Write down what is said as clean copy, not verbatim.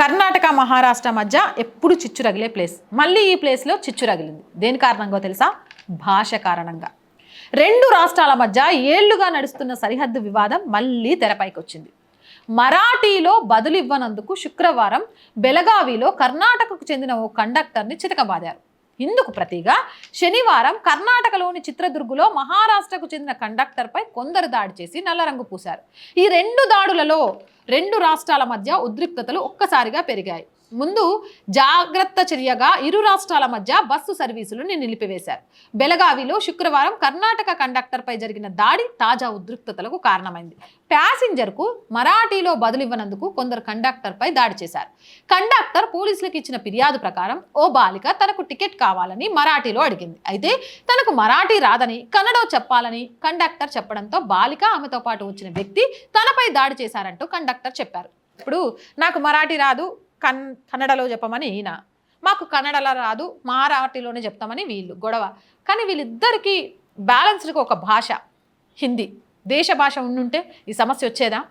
కర్ణాటక మహారాష్ట్ర మధ్య ఎప్పుడు చిచ్చు రగిలే ప్లేస్. మళ్ళీ ఈ ప్లేస్లో చిచ్చు రగిలింది. దేని కారణంగా తెలుసా? భాష కారణంగా. రెండు రాష్ట్రాల మధ్య ఏళ్లుగా నడుస్తున్న సరిహద్దు వివాదం మళ్ళీ తెరపైకి వచ్చింది. మరాఠీలో బదులు ఇవ్వనందుకు శుక్రవారం బెళగావిలో కర్ణాటకకు చెందిన ఓ కండక్టర్ని చితకబాదారు. ఇందుకు ప్రతిగా శనివారం కర్ణాటకలోని చిత్రదుర్గులో మహారాష్ట్రకు చెందిన కండక్టర్పై కొందరు దాడి చేసి నల్లరంగు పూశారు. ఈ రెండు దాడులలో రెండు రాష్ట్రాల మధ్య ఉద్రిక్తతలు ఒక్కసారిగా పెరిగాయి. ముందు జాగ్రత్త చర్యగా ఇరు రాష్ట్రాల మధ్య బస్సు సర్వీసులను నిలిపివేశారు. బెళగావిలో శుక్రవారం కర్ణాటక కండక్టర్పై జరిగిన దాడి తాజా ఉద్రిక్తతలకు కారణమైంది. ప్యాసింజర్కు మరాఠీలో బదులివ్వనందుకు కొందరు కండక్టర్పై దాడి చేశారు. కండక్టర్ పోలీసులకు ఇచ్చిన ఫిర్యాదు ప్రకారం ఓ బాలిక తనకు టికెట్ కావాలని మరాఠీలో అడిగింది. అయితే తనకు మరాఠీ రాదని కన్నడ చెప్పాలని కండక్టర్ చెప్పడంతో బాలిక ఆమెతో పాటు వచ్చిన వ్యక్తి తనపై దాడి చేశారంటూ కండక్టర్ చెప్పారు. ఇప్పుడు నాకు మరాఠీ రాదు, కన్నడలో చెప్పమని ఈయన, మాకు కన్నడలో రాదు మరాఠీలోనే చెప్తామని వీళ్ళు గొడవ. కానీ వీళ్ళిద్దరికీ బ్యాలెన్స్డ్గా ఒక భాష హిందీ దేశ భాష ఉండుంటే ఈ సమస్య వచ్చేదా?